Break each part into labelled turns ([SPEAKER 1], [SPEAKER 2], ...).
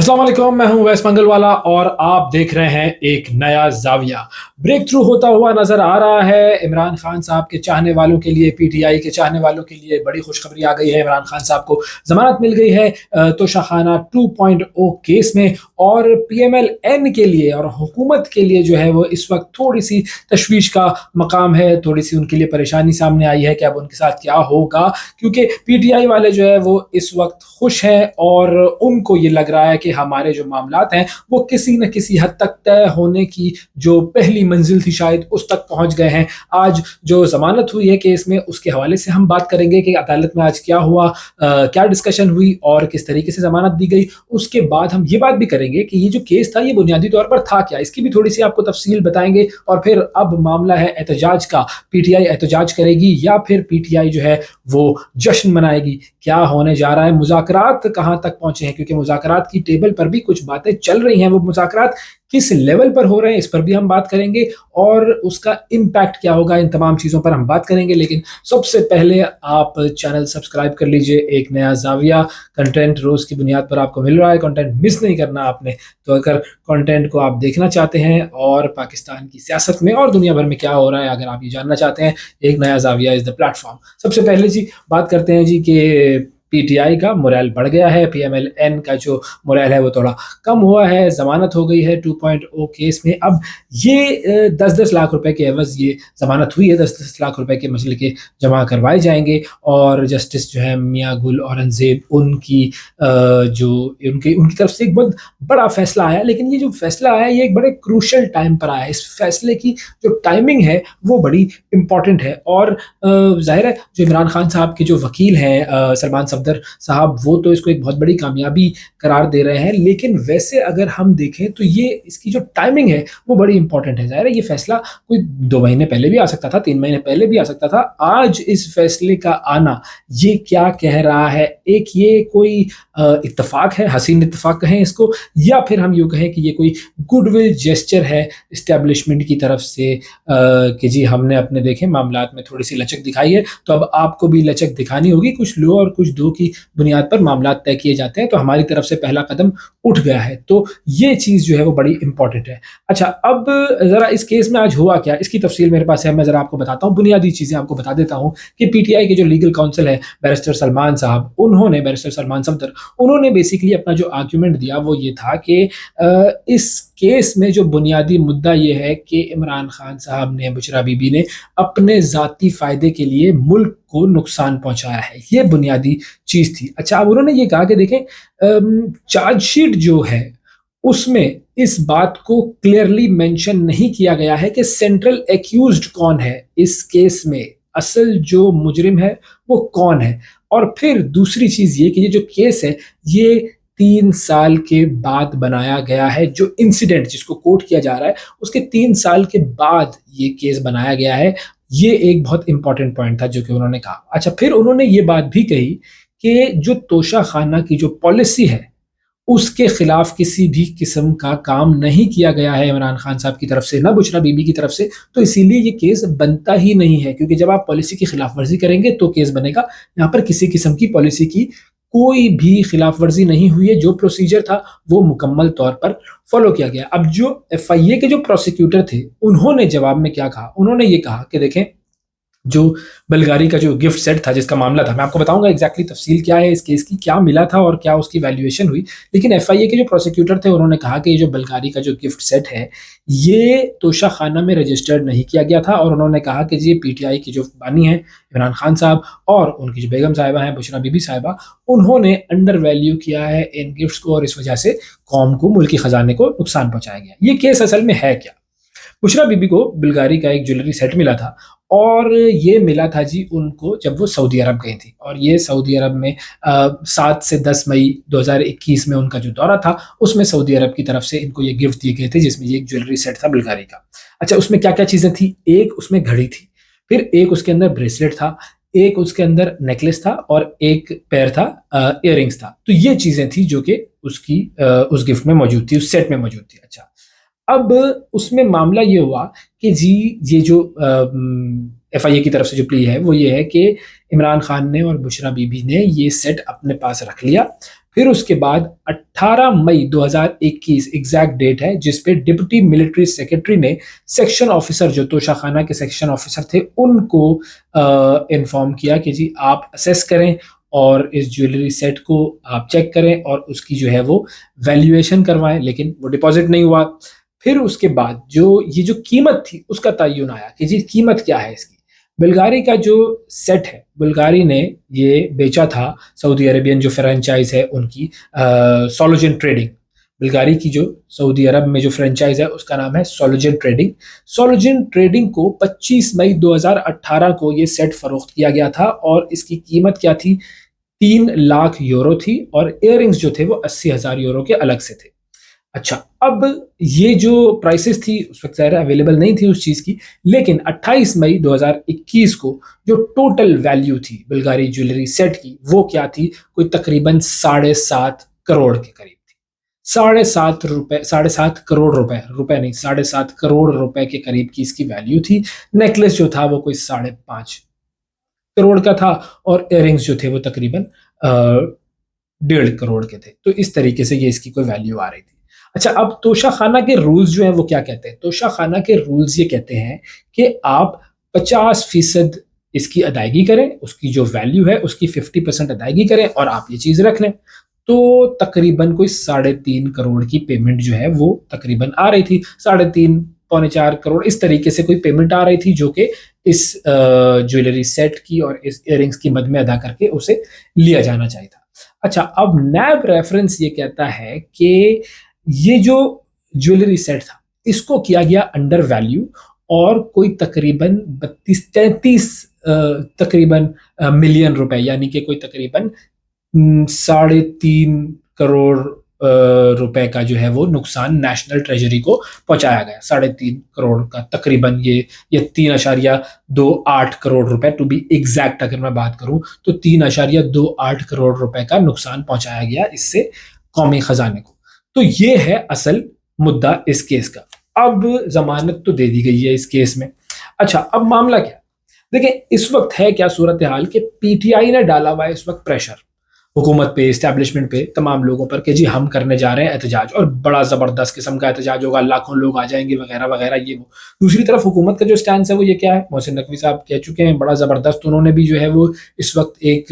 [SPEAKER 1] अस्सलाम वालेकुम, मैं हूं वैस मंगलवाला और आप देख रहे हैं एक नया जाविया। ब्रेक थ्रू होता हुआ नजर आ रहा है इमरान खान साहब के चाहने वालों के लिए, पीटीआई के चाहने वालों के लिए बड़ी खुशखबरी आ गई है। इमरान खान साहब को जमानत मिल गई है तोशाखाना 2.0 केस में, और पीएमएल-एन के लिए और हुकूमत के लिए जो है वो इस वक्त थोड़ी सी तशवीश का मकाम है, थोड़ी सी उनके लिए परेशानी सामने आई है कि अब उनके साथ क्या होगा, क्योंकि पीटीआई वाले जो है वो इस वक्त खुश हैं और उनको ये लग रहा है कि हमारे जो मामलात हैं वो किसी न किसी हद तक तय होने की जो पहली मंजिल थी शायद उस तक पहुंच गए हैं। आज जो जमानत हुई है केस में, उसके हवाले से हम बात करेंगे कि अदालत में आज क्या हुआ, क्या डिस्कशन हुई और किस तरीके से जमानत दी गई। उसके बाद हम ये बात भी करेंगे कि ये जो केस था ये बुनियादी तौर पर था क्या, इसकी भी थोड़ी सी आपको तफसील बताएंगे। और फिर अब मामला है एहतजाज का, पीटीआई एहतजाज करेगी या फिर पीटीआई जो है वो जश्न मनाएगी, क्या होने जा रहा है, मुज़ाकरात कहाँ तक पहुंचे हैं, क्योंकि मुज़ाकरात की टेबल पर भी कुछ बातें चल रही हैं, वो मुज़ाकरात किस लेवल पर हो रहे हैं इस पर भी हम बात करेंगे और उसका इम्पैक्ट क्या होगा, इन तमाम चीज़ों पर हम बात करेंगे। लेकिन सबसे पहले आप चैनल सब्सक्राइब कर लीजिए। एक नया जाविया कंटेंट रोज़ की बुनियाद पर आपको मिल रहा है, कंटेंट मिस नहीं करना आपने। तो अगर कंटेंट को आप देखना चाहते हैं और पाकिस्तान की सियासत में और दुनिया भर में क्या हो रहा है अगर आप ये जानना चाहते हैं, एक नया जाविया इज़ द प्लेटफॉर्म। सबसे पहले जी बात करते हैं जी कि पीटीआई का मोरल बढ़ गया है, पीएमएल-एन का जो मोरल है वो थोड़ा कम हुआ है, जमानत हो गई है 2.0 केस में। अब ये 10-10 लाख रुपए के एवज ये जमानत हुई है, 10-10 लाख रुपए के मसले के जमा करवाए जाएंगे और जस्टिस जो है मियां गुल औरंगजेब उनकी जो उनकी उनकी तरफ से एक बहुत बड़ा फैसला आया। लेकिन ये जो फैसला आया ये एक बड़े क्रूशल टाइम पर आया। इस फैसले की जो टाइमिंग है वो बड़ी इंपॉर्टेंट है और जाहिर है जो इमरान खान साहब के जो वकील हैं सलमान सफदर साहब, वो तो इसको एक बहुत बड़ी कामयाबी करार दे रहे हैं। लेकिन वैसे अगर हम देखें तो ये इसकी जो टाइमिंग है वो बड़ी इंपॉर्टेंट है। जाहिर है ये फैसला कोई 2 महीने पहले भी आ सकता था, 3 महीने पहले भी आ सकता था। आज इस फैसले का आना ये क्या कह रहा है, एक ये कोई इत्तेफाक है, हसीन इत्तेफाक कहें इसको, या फिर हम यूँ कहें कि ये कोई गुडविल जेस्चर है इस्टेब्लिशमेंट की तरफ से कि जी हमने अपने देखें मामलात में थोड़ी सी लचक दिखाई है तो अब आपको भी लचक दिखानी होगी। कुछ लो और कुछ दो की बुनियाद पर मामलात तय किए जाते हैं, तो हमारी तरफ से पहला कदम उठ गया है। तो ये चीज़ जो है वो बड़ी इंपॉर्टेंट है। अच्छा, अब ज़रा इस केस में आज हुआ क्या, इसकी तफसील मेरे पास है, मैं ज़रा आपको बताता हूँ, बुनियादी चीज़ें आपको बता देता हूँ कि पीटीआई के जो लीगल काउंसिल है बैरिस्टर सलमान साहब, उन्होंने बैरिस्टर सलमान सफदर, उन्होंने बेसिकली अपना जो आर्ग्यूमेंट दिया वो ये था कि इस केस में जो बुनियादी मुद्दा ये है कि इमरान खान साहब ने, बुशरा बीबी ने अपने ज़ाती फ़ायदे के लिए मुल्क को नुकसान पहुंचाया है, ये बुनियादी चीज़ थी। अच्छा, अब उन्होंने ये कहा कि देखें चार्जशीट जो है उसमें इस बात को क्लियरली मेंशन नहीं किया गया है कि सेंट्रल एक्यूज्ड कौन है इस केस में, असल जो मुजरिम है वो कौन है। और फिर दूसरी चीज़ ये कि ये जो केस है ये 3 साल के बाद बनाया गया है, जो इंसिडेंट जिसको कोट किया जा रहा है उसके 3 साल के बाद ये केस बनाया गया है। ये एक बहुत इंपॉर्टेंट पॉइंट था जो कि उन्होंने कहा। अच्छा, फिर उन्होंने ये बात भी कही कि जो तोशा खाना की जो पॉलिसी है उसके खिलाफ किसी भी किस्म का काम नहीं किया गया है इमरान खान साहब की तरफ से, ना बुशरा बीबी की तरफ से, तो इसीलिए ये केस बनता ही नहीं है। क्योंकि जब आप पॉलिसी की खिलाफ वर्जी करेंगे तो केस बनेगा। यहाँ पर किसी किस्म की पॉलिसी की कोई भी खिलाफ वर्जी नहीं हुई है, जो प्रोसीजर था वो मुकम्मल तौर पर फॉलो किया गया। अब जो एफआईए के जो प्रोसिक्यूटर थे उन्होंने जवाब में क्या कहा, उन्होंने ये कहा कि देखें जो बल्गारी का जो गिफ्ट सेट था जिसका मामला था, मैं आपको बताऊंगा एग्जैक्टली तफसील क्या है इस केस की, क्या मिला था और क्या उसकी वैल्यूएशन हुई। लेकिन एफआईए के जो प्रोसिक्यूटर थे उन्होंने कहा कि ये जो बल्गारी का जो गिफ्ट सेट है ये तोशा खाना में रजिस्टर्ड नहीं किया गया था। और उन्होंने कहा कि ये पीटीआई की जो बानी है इमरान खान साहब और उनकी जो बेगम साहिबा हैं बुशरा बीबी साहिबा, उन्होंने अंडर वैल्यू किया है इन गिफ्ट्स को और इस वजह से कौम को, मुल्की खजाने को नुकसान पहुंचाया गया। ये केस असल में है क्या, बुशरा बीबी को बल्गारी का एक ज्वेलरी सेट मिला था और ये मिला था जी उनको जब वो सऊदी अरब गई थी। और ये सऊदी अरब में 7 से 10 मई 2021 में उनका जो दौरा था उसमें सऊदी अरब की तरफ से इनको ये गिफ्ट दिए गए थे, जिसमें ये एक ज्वेलरी सेट था बल्गारी का। अच्छा, उसमें क्या क्या चीज़ें थी, एक उसमें घड़ी थी, फिर एक उसके अंदर ब्रेसलेट था, एक उसके अंदर नेकलेस था और एक पैर था, इयररिंग्स था। तो ये चीज़ें थी जो कि उसकी उस गिफ्ट में मौजूद थी, उस सेट में मौजूद थी। अच्छा, अब उसमें मामला ये हुआ कि जी ये जो एफआईए की तरफ से जो प्ली है वो ये है कि इमरान खान ने और बुशरा बीबी ने ये सेट अपने पास रख लिया। फिर उसके बाद 18 मई 2021 एग्जैक्ट डेट है जिस पे डिप्टी मिलिट्री सेक्रेटरी ने सेक्शन ऑफिसर, जो तोशाखाना के सेक्शन ऑफिसर थे, उनको इन्फॉर्म किया कि जी आप असेस करें और इस ज्वेलरी सेट को आप चेक करें और उसकी जो है वो वैल्यूएशन करवाएं, लेकिन वो डिपॉजिट नहीं हुआ। फिर उसके बाद जो ये जो कीमत थी उसका तयन आया कि जी कीमत क्या है इसकी। बुल्गारी का जो सेट है, बुल्गारी ने ये बेचा था सऊदी अरेबियन जो फ्रेंचाइज है उनकी, सोलोजन ट्रेडिंग। बुल्गारी की जो सऊदी अरब में जो फ्रेंचाइज है उसका नाम है सोलोजन ट्रेडिंग। सोलोजन ट्रेडिंग को 25 मई 2018 को ये सेट फरोख्त किया गया था और इसकी कीमत क्या थी, 3 लाख यूरो थी और इयररिंग्स जो थे वो 80,000 यूरो के अलग से थे। अच्छा, अब ये जो प्राइसेस थी उस वक्त ज़ाहिर अवेलेबल नहीं थी उस चीज़ की, लेकिन 28 मई 2021 को जो टोटल वैल्यू थी बुल्गारी ज्वेलरी सेट की वो क्या थी, कोई तकरीबन 7.5 करोड़ के करीब थी। 7.5 करोड़ रुपए, रुपए नहीं, 7.5 करोड़ रुपए के करीब की इसकी वैल्यू थी। नेकलेस जो था वो कोई 5.5 करोड़ का था और इयररिंग्स जो थे वो तकरीबन 1.5 करोड़ के थे। तो इस तरीके से ये इसकी कोई वैल्यू आ रही थी। अच्छा, अब तोशाखाना के रूल्स जो हैं वो क्या कहते हैं? तोशाखाना के रूल्स ये कहते हैं कि आप 50% इसकी अदायगी करें, उसकी जो वैल्यू है उसकी 50% अदायगी करें और आप ये चीज़ रख लें। तो तकरीबन कोई 3.5 करोड़ की पेमेंट जो है वो तकरीबन आ रही थी, 3.5 पौने 4 करोड़ इस तरीके से कोई पेमेंट आ रही थी जो कि इस ज्वेलरी सेट की और इस इयररिंग्स की मद में अदा करके उसे लिया जाना चाहिए था। अच्छा, अब नैब रेफरेंस ये कहता है कि ये जो ज्वेलरी सेट था इसको किया गया अंडर वैल्यू और कोई तकरीबन 32-33 तकरीबन मिलियन रुपए, यानी कि कोई तकरीबन 3.5 करोड़ रुपए का जो है वो नुकसान नेशनल ट्रेजरी को पहुंचाया गया। 3.5 करोड़ का तकरीबन ये 3.28 करोड़ रुपए, टू बी एग्जैक्ट अगर मैं बात करूं तो 3.28 करोड़ रुपए का नुकसान पहुंचाया गया इससे कौमी खजाने को। तो ये है असल मुद्दा इस केस का। अब जमानत तो दे दी गई है इस केस में। अच्छा, अब मामला क्या, देखिए इस वक्त है क्या सूरत हाल कि पीटीआई ने डाला हुआ है इस वक्त प्रेशर हुकूमत पे, इस्टेब्लिशमेंट पे, तमाम लोगों पर कि जी हम करने जा रहे हैं एहतजाज और बड़ा ज़बरदस्त किस्म का एहतजाज होगा, लाखों लोग आ जाएंगे वगैरह वगैरह ये वो। दूसरी तरफ हुकूमत का जो स्टैंड है वो ये क्या है, मोहसिन नकवी साहब कह चुके हैं बड़ा ज़बरदस्त, उन्होंने भी जो है वो इस वक्त एक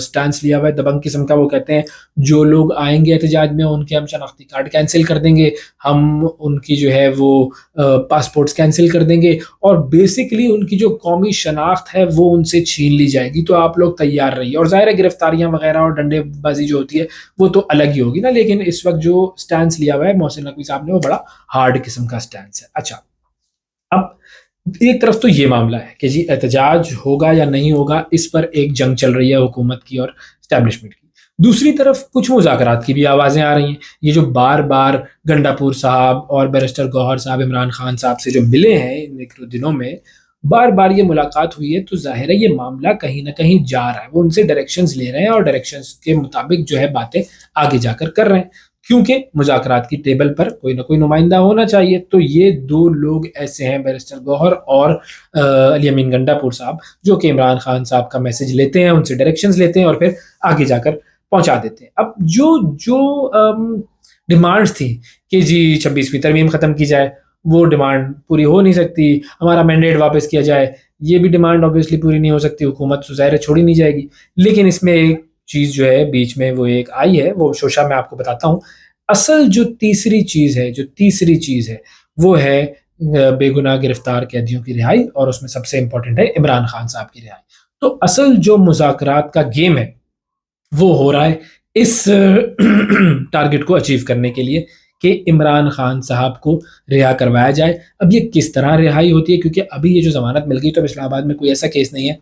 [SPEAKER 1] स्टैंड लिया हुआ है दबंग किस्म का। वो कहते हैं जो लोग आएंगे एहतजाज में उनके हम शनाख्ती कार्ड कैंसिल कर देंगे, हम उनकी जो है वो पासपोर्ट्स कैंसिल कर देंगे और बेसिकली उनकी जो कौमी शनाख्त है वो उनसे छीन ली जाएगी। तो आप लोग तैयार रहिए। और ज़ाहिर है गिरफ्तारियां वगैरह और डंडेबाजी जो होती है वो तो अलग ही होगी ना, लेकिन इस वक्त जो स्टैंड लिया हुआ है मोहसिन नकवी साहब ने वो बड़ा हार्ड किस्म का स्टैंड है। अच्छा, अब एक तरफ तो ये मामला है कि जी एहतजाज होगा या नहीं होगा, इस पर एक जंग चल रही है हुकूमत की और इस्टेब्लिशमेंट की। दूसरी तरफ कुछ मुज़ाकरात की भी आवाज़ें आ रही हैं। ये जो बार बार गंडापुर साहब और बैरिस्टर गौहर साहब इमरान खान साहब से जो मिले हैं इन एक दो दिनों में, बार बार ये मुलाकात हुई है, तो जाहिर है ये मामला कहीं ना कहीं जा रहा है। वो उनसे डायरेक्शंस ले रहे हैं और डायरेक्शंस के मुताबिक जो है बातें आगे जाकर कर रहे हैं, क्योंकि मुज़ाकरात की टेबल पर कोई ना कोई नुमाइंदा होना चाहिए। तो ये दो लोग ऐसे हैं, बैरिस्टर गौहर और अली अमीन गंडापुर साहब, जो कि इमरान खान साहब का मैसेज लेते हैं, उनसे डायरेक्शंस लेते हैं और फिर आगे जाकर पहुंचा देते हैं। अब जो जो डिमांड्स थी कि जी 26वीं तरमीम ख़त्म की जाए, वो डिमांड पूरी हो नहीं सकती। हमारा मैंडेट वापस किया जाए, ये भी डिमांड ऑब्वियसली पूरी नहीं हो सकती। हुकूमत तो ज़ाहिर है छोड़ी नहीं जाएगी। लेकिन इसमें एक चीज़ जो है बीच में वो एक आई है, वो शोशा मैं आपको बताता हूँ। असल जो तीसरी चीज़ है वो है बेगुनाह गिरफ्तार कैदियों की रिहाई, और उसमें सबसे इंपॉर्टेंट है इमरान खान साहब की रिहाई। तो असल जो मुज़ाकरात का गेम है वो हो रहा है इस टारगेट को अचीव करने के लिए कि इमरान खान साहब को रिहा करवाया जाए। अब ये किस तरह रिहाई होती है, क्योंकि अभी ये जो जमानत मिल गई तो इस्लामाबाद में कोई ऐसा केस नहीं है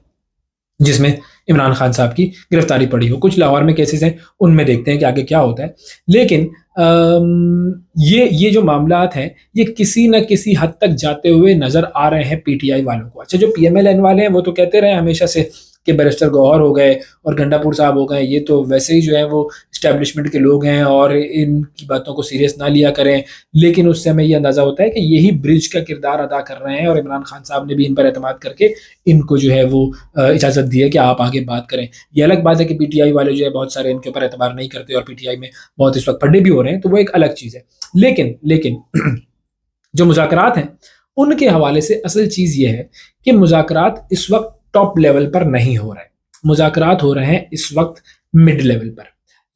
[SPEAKER 1] जिसमें इमरान खान साहब की गिरफ्तारी पड़ी हो। कुछ लाहौर में केसेस हैं, उनमें देखते हैं कि आगे क्या होता है। लेकिन ये जो मामलात हैं, ये किसी न किसी हद तक जाते हुए नज़र आ रहे हैं पीटीआई वालों को। अच्छा, जो पीएमएलएन वाले हैं, वो तो कहते रहे हमेशा से कि बैरिस्टर गौहर हो गए और गंडापुर साहब हो गए, ये तो वैसे ही जो है वो एस्टेब्लिशमेंट के लोग हैं और इनकी बातों को सीरियस ना लिया करें। लेकिन उससे हमें ये अंदाज़ा होता है कि यही ब्रिज का किरदार अदा कर रहे हैं और इमरान खान साहब ने भी इन पर एतमाद करके इनको जो है वो इजाज़त दी है कि आप आगे बात करें। ये अलग बात है कि पीटीआई वाले जो है बहुत सारे इनके ऊपर एतबार नहीं करते और पीटीआई में बहुत इस वक्त पड्डे भी हो रहे हैं, तो वो एक अलग चीज़ है। लेकिन जो मुज़ाकरात हैं, उनके हवाले से असल चीज़ ये है कि मुज़ाकरात इस वक्त टॉप लेवल पर नहीं हो रहे हैं। मुज़ाकरात हो रहे हैं इस वक्त मिड लेवल पर।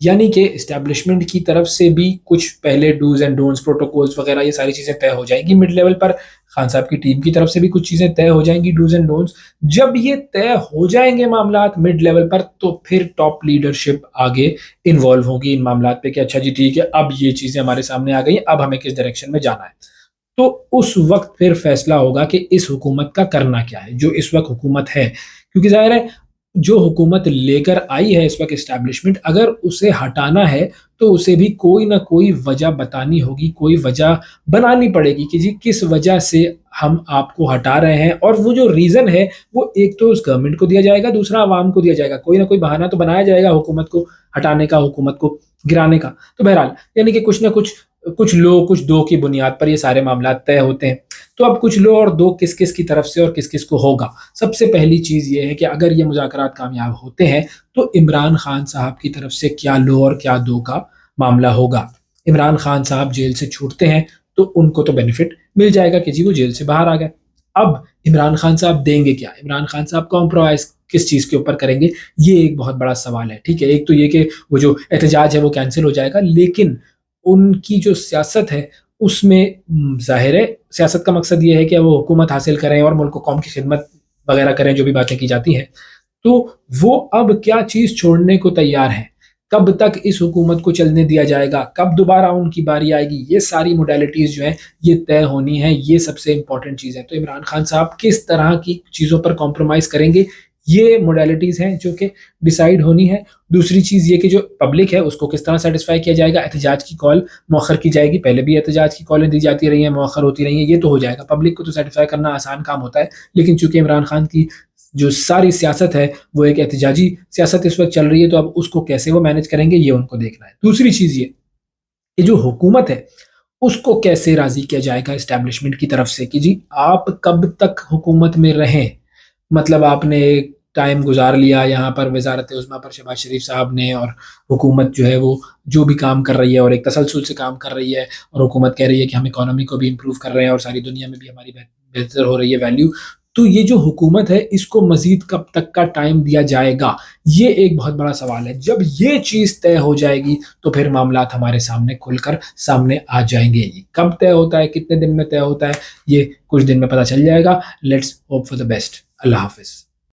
[SPEAKER 1] यानी कि एस्टेब्लिशमेंट की तरफ से भी कुछ पहले डूज़ एंड डोंट्स, प्रोटोकॉल्स वगैरह ये सारी चीज़ें तय हो जाएँगी मिड लेवल पर। खान साहब की टीम की तरफ से भी कुछ चीज़ें तय हो जाएँगी, डूज़ एंड डोंट्स। जब ये तय हो जाएँगे मामलात मिड लेवल पर, तो फिर टॉप लीडरशिप आगे इन्वॉल्व होगी इन मामलात पे कि अच्छा जी ठीक है, अब ये चीज़ें हमारे सामने आ गई, अब हमें किस डायरेक्शन में जाना है। तो उस वक़्त फिर फैसला होगा कि इस हुकूमत का करना क्या है, जो इस वक़्त हुकूमत है। क्योंकि ज़ाहिर है, जो हुकूमत लेकर आई है इस वक़्त एस्टेब्लिशमेंट, अगर उसे हटाना है, तो उसे भी कोई न कोई वजह बतानी होगी, कोई वजह बनानी पड़ेगी कि जी किस वजह से हम आपको हटा रहे हैं। और वो जो रीज़न है, वो एक तो उस गवर्नमेंट को दिया जाएगा, दूसरा अवाम को दिया जाएगा। कोई न कोई बहाना तो बनाया जाएगा हुकूमत को हटाने का, हुकूमत को गिराने का। तो बहरहाल, यानी कि कुछ न कुछ, कुछ लो कुछ दो की बुनियाद पर ये सारे मामलात तय होते हैं। तो अब कुछ लो और दो किस-किस की तरफ से और किस-किस को होगा। सबसे पहली चीज़ ये है कि अगर ये मुज़ाकरात कामयाब होते हैं, तो इमरान खान साहब की तरफ से क्या लो और क्या दो का मामला होगा। इमरान खान साहब जेल से छूटते हैं, तो उनको तो बेनिफिट मिल जाएगा कि जी वो जेल से बाहर आ गए। अब इमरान खान साहब देंगे क्या? इमरान खान साहब कॉम्प्रोमाइज़ किस चीज़ के ऊपर करेंगे? ये एक बहुत बड़ा सवाल है, ठीक है? एक तो ये कि वो जो एहतजाज है वो कैंसल हो जाएगा, लेकिन उनकी जो सियासत है, उसमें ज़ाहिर है सियासत का मकसद ये है कि वो हुकूमत हासिल करें और मुल्क को कौम की खिदमत वगैरह करें, जो भी बातें की जाती हैं। तो वो अब क्या चीज़ छोड़ने को तैयार हैं? कब तक इस हुकूमत को चलने दिया जाएगा? कब दोबारा उनकी बारी आएगी? ये सारी मोडालिटीज़ जो हैं, ये तय होनी है, ये सबसे इम्पोर्टेंट चीज़ है। तो इमरान खान साहब किस तरह की चीज़ों पर कॉम्प्रोमाइज़ करेंगे, ये मोडालिटीज़ हैं जो कि डिसाइड होनी है। दूसरी चीज़ ये कि जो पब्लिक है, उसको किस तरह सैटिस्फाई किया जाएगा। एहतजाज की कॉल मौखर की जाएगी, पहले भी एहतजाज की कॉलें दी जाती रही हैं, मौखर होती रही हैं, ये तो हो जाएगा। पब्लिक को तो सैटिस्फाई करना आसान काम होता है, लेकिन चूँकि इमरान खान की जो सारी सियासत है, वो एक एहतजाजी सियासत इस वक़्त चल रही है, तो अब उसको कैसे वो मैनेज करेंगे, ये उनको देखना है। दूसरी चीज़ ये कि जो हुकूमत है, उसको कैसे राज़ी किया जाएगा एस्टेब्लिशमेंट की तरफ से कि जी आप कब तक हुकूमत में रहें। मतलब आपने एक टाइम गुज़ार लिया यहाँ पर वज़ारत-ए-उज़्मा पर शहबाज़ शरीफ़ साहब ने, और हुकूमत जो है वो जो भी काम कर रही है और एक तसलसल से काम कर रही है, और हुकूमत कह रही है कि हम इकोनॉमी को भी इम्प्रूव कर रहे हैं और सारी दुनिया में भी हमारी बेहतर हो रही है वैल्यू। तो ये जो हुकूमत है, इसको मज़ीद कब तक का टाइम दिया जाएगा? ये एक बहुत बड़ा सवाल है। जब ये चीज़ तय हो जाएगी, तो फिर मामलात हमारे सामने खुलकर सामने आ जाएँगे। ये कब तय होता है, कितने दिन में तय होता है, ये कुछ दिन में पता चल जाएगा। Let's hope for the best. अल्लाह हाफ़िज़।